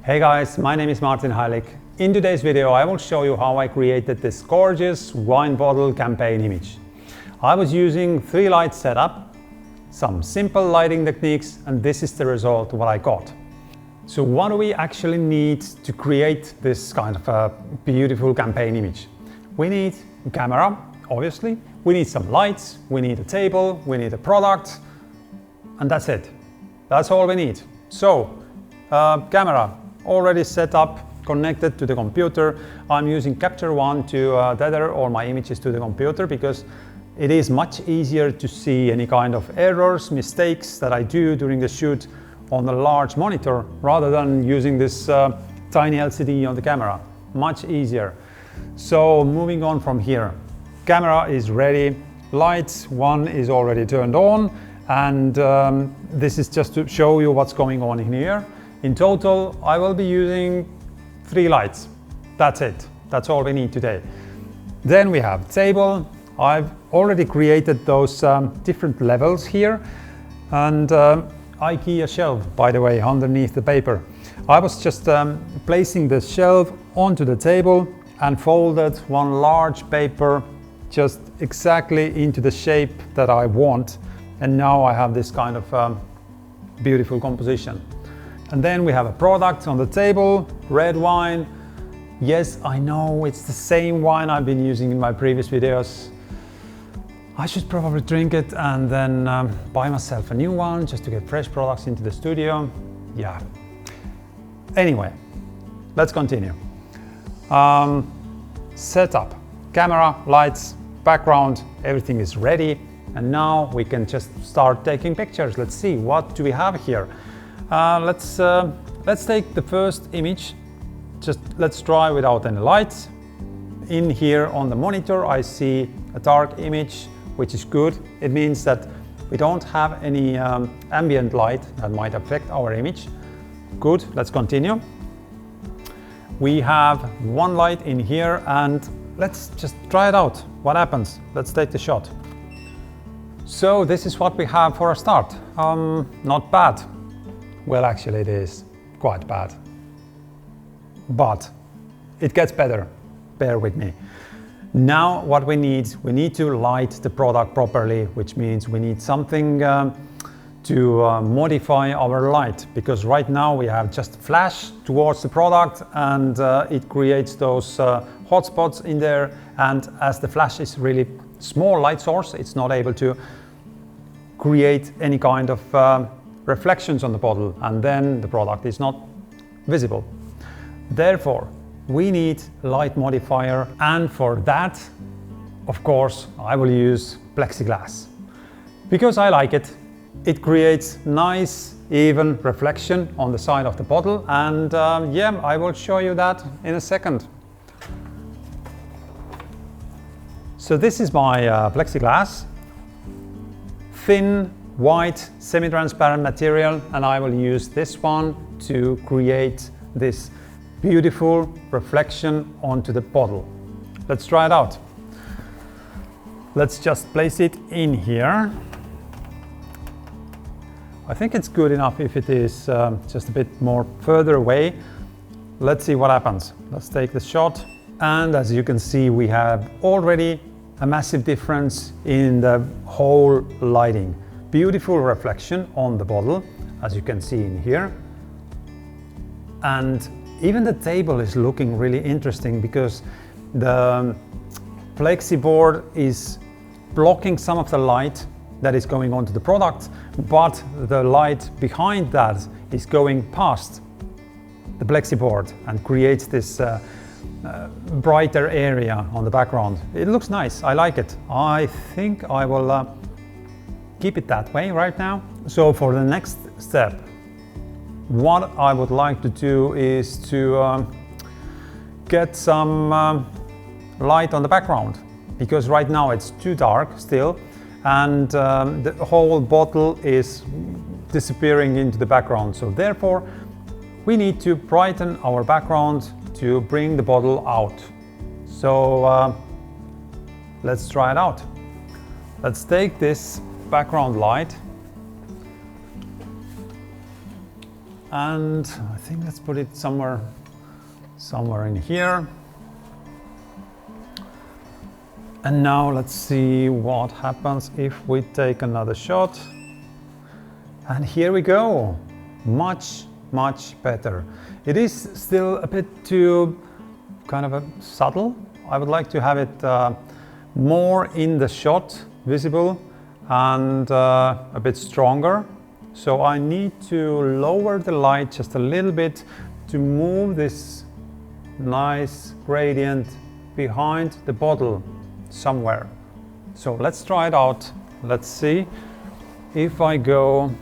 Hey guys, my name is MRTNHLK. In today's video I will show you how I created this gorgeous wine bottle campaign image. I was using 3 light setup, some simple lighting techniques, and this is the result what I got. So what do we actually need to create this kind of a beautiful campaign image? We need a camera, obviously. We need some lights, we need a table, we need a product, and that's it. That's all we need. So, camera already set up, connected to the computer. I'm using Capture One to tether all my images to the computer because it is much easier to see any kind of errors, mistakes that I do during the shoot on a large monitor rather than using this tiny LCD on the camera. Much easier. So moving on from here, camera is ready, lights one is already turned on, and this is just to show you what's going on in here. In total, I will be using 3 lights. That's it. That's all we need today. Then we have table. I've already created those different levels here, and IKEA shelf, by the way, underneath the paper. I was just placing the shelf onto the table and folded one large paper just exactly into the shape that I want, and now I have this kind of beautiful composition. And then we have a product on the table, red wine. Yes, I know it's the same wine I've been using in my previous videos. I should probably drink it and then buy myself a new one just to get fresh products into the studio. Yeah. Anyway, let's continue. Setup, camera, lights, background, everything is ready. And now we can just start taking pictures. Let's see, what do we have here? Let's take the first image. Just let's try without any lights. In here on the monitor I see a dark image, which is good. It means that we don't have any ambient light that might affect our image. Good, let's continue. We have one light in here and let's just try it out. What happens? Let's take the shot. So this is what we have for a start. Not bad. Well, actually it is quite bad, but it gets better, bear with me. Now what we need to light the product properly, which means we need something to modify our light, because right now we have just flash towards the product and it creates those hotspots in there, and as the flash is really small light source, it's not able to create any kind of reflections on the bottle, and then the product is not visible. Therefore, we need light modifier, and for that, of course, I will use plexiglass. Because I like it. It creates nice, even reflection on the side of the bottle, and yeah, I will show you that in a second. So this is my plexiglass. Thin, white, semi-transparent material, and I will use this one to create this beautiful reflection onto the bottle. Let's try it out. Let's just place it in here. I think it's good enough if it is just a bit more further away. Let's see what happens. Let's take the shot, and as you can see, we have already a massive difference in the whole lighting. Beautiful reflection on the bottle, as you can see in here. And even the table is looking really interesting because the plexi board is blocking some of the light that is going onto the product, but the light behind that is going past the plexi board and creates this brighter area on the background. It looks nice, I like it. I think I will keep it that way right now. So for the next step, what I would like to do is to get some light on the background, because right now it's too dark still, and the whole bottle is disappearing into the background. So therefore we need to brighten our background to bring the bottle out. So let's try it out. Let's take this background light And I think let's put it somewhere in here. And now let's see what happens if we take another shot. And here we go. Much better. It is still a bit too kind of a subtle. I would like to have it more in the shot visible and a bit stronger. So I need to lower the light just a little bit to move this nice gradient behind the bottle somewhere. So let's try it out. Let's see if I go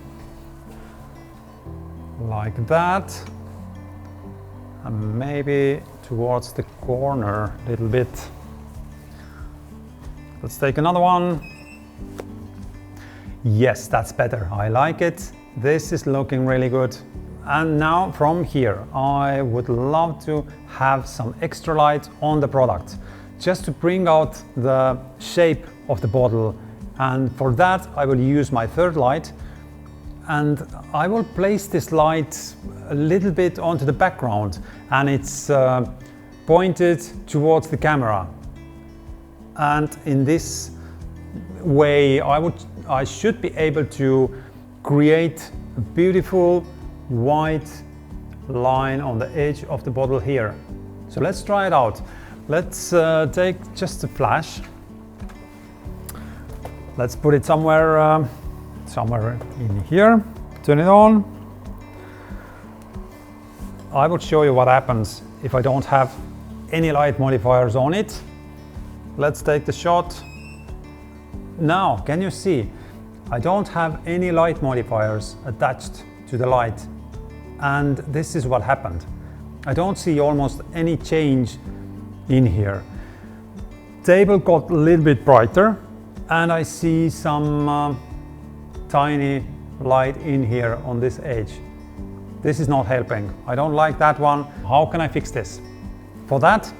like that and maybe towards the corner a little bit. Let's take another one. Yes, that's better. I like it. This is looking really good. And now from here, I would love to have some extra light on the product, just to bring out the shape of the bottle. And for that, I will use my third light, and I will place this light a little bit onto the background, and it's pointed towards the camera. And in this way, I should be able to create a beautiful white line on the edge of the bottle here. So let's try it out. Let's take just a flash. Let's put it somewhere in here. Turn it on. I will show you what happens if I don't have any light modifiers on it. Let's take the shot. Now, can you see? I don't have any light modifiers attached to the light. And this is what happened. I don't see almost any change in here. Table got a little bit brighter, and I see some tiny light in here on this edge. This is not helping. I don't like that one. How can I fix this? For that,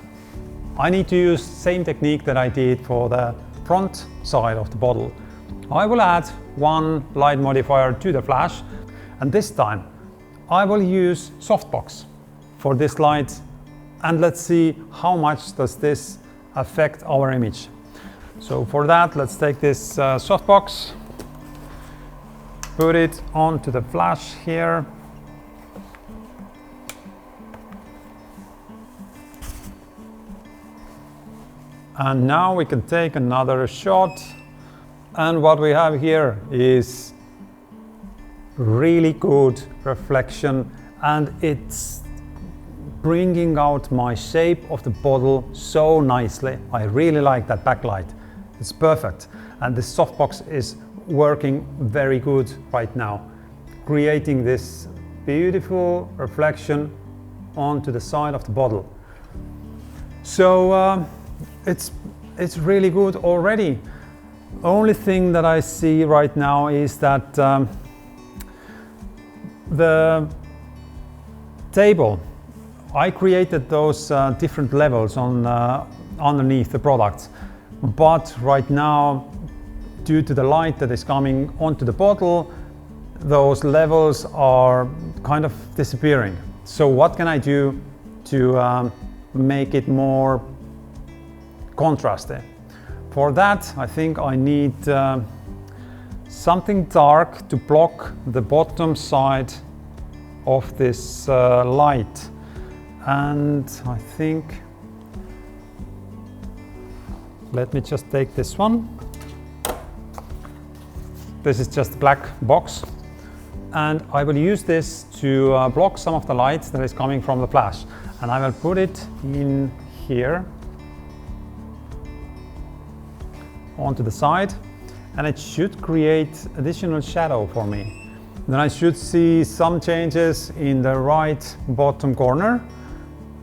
I need to use the same technique that I did for the front side of the bottle. I will add one light modifier to the flash, and this time I will use softbox for this light, and let's see how much does this affect our image. So for that, let's take this softbox, put it onto the flash here. And now we can take another shot, and what we have here is really good reflection, and it's bringing out my shape of the bottle so nicely. I really like that backlight. It's perfect, and the softbox is working very good right now, creating this beautiful reflection onto the side of the bottle. So it's really good already. Only thing that I see right now is that the table, I created those different levels on underneath the product, but right now, due to the light that is coming onto the bottle, those levels are kind of disappearing. So what can I do to make it more contrasty? For that, I think I need something dark to block the bottom side of this light. And I think, let me just take this one. This is just a black box, and I will use this to block some of the light that is coming from the flash. And I will put it in here onto the side, and it should create additional shadow for me. Then I should see some changes in the right bottom corner,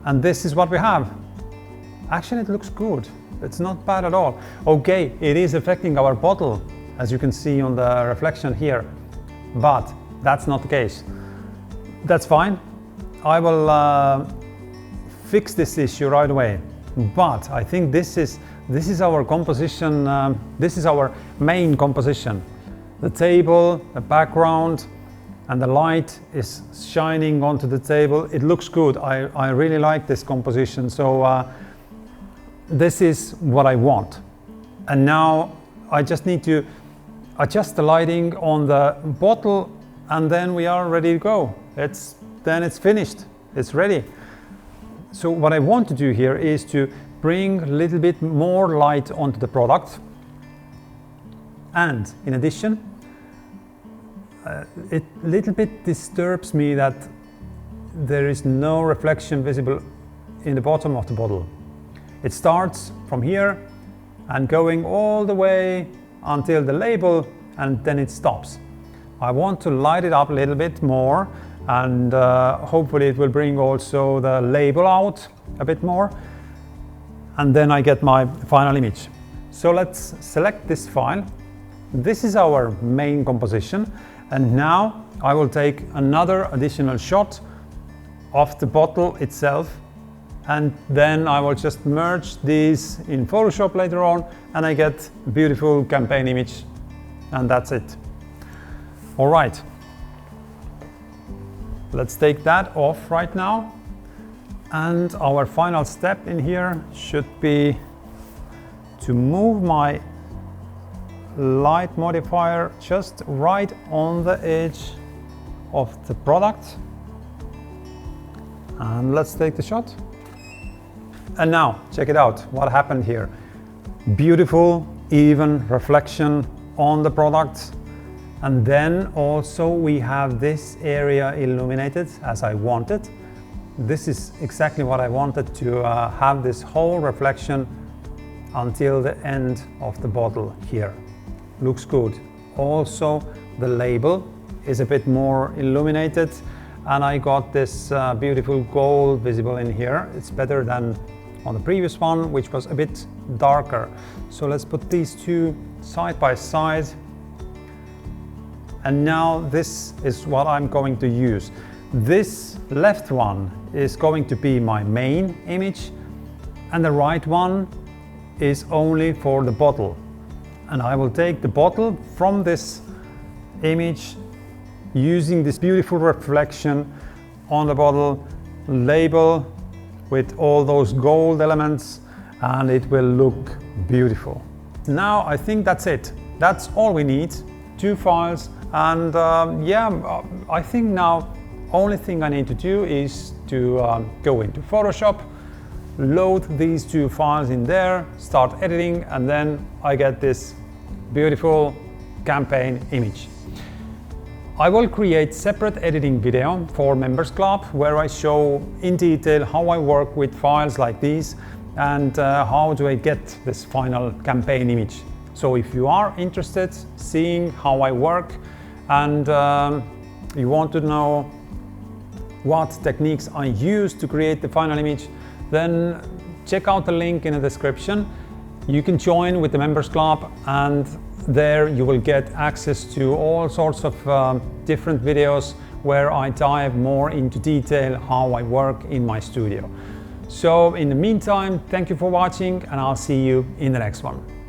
and this is what we have. Actually, it looks good. It's not bad at all. Okay, it is affecting our bottle, as you can see on the reflection here, but that's not the case. That's fine. I will fix this issue right away. But I think this is our composition. This is our main composition: the table, the background, and the light is shining onto the table. It looks good. I really like this composition. So this is what I want. And now I just need to adjust the lighting on the bottle, and then we are ready to go. Then it's finished. It's ready. So what I want to do here is to bring a little bit more light onto the product. And in addition, it a little bit disturbs me that there is no reflection visible in the bottom of the bottle. It starts from here and going all the way until the label, and then it stops. I want to light it up a little bit more, and hopefully it will bring also the label out a bit more, and then I get my final image. So let's select this file. This is our main composition, and now I will take another additional shot of the bottle itself, and then I will just merge these in Photoshop later on, and I get a beautiful campaign image, and that's it. All right, let's take that off right now, and our final step in here should be to move my light modifier just right on the edge of the product, and let's take the shot. And now check it out, what happened here. Beautiful even reflection on the product, and then also we have this area illuminated as I wanted. This is exactly what I wanted, to have this whole reflection until the end of the bottle here. Looks good. Also the label is a bit more illuminated, and I got this beautiful gold visible in here. It's better than on the previous one, which was a bit darker. So let's put these two side by side, and now this is what I'm going to use. This left one is going to be my main image, and the right one is only for the bottle. And I will take the bottle from this image using this beautiful reflection on the bottle, label with all those gold elements, and it will look beautiful. Now I think that's it. That's all we need, 2 files, and yeah, I think now only thing I need to do is to go into Photoshop, load these 2 files in there, start editing, and then I get this beautiful campaign image. I will create separate editing video for Members Club where I show in detail how I work with files like these, and how do I get this final campaign image. So if you are interested seeing how I work, and you want to know what techniques I use to create the final image, then check out the link in the description. You can join with the Members Club, and there you will get access to all sorts of different videos where I dive more into detail how I work in my studio. So in the meantime, thank you for watching, and I'll see you in the next one.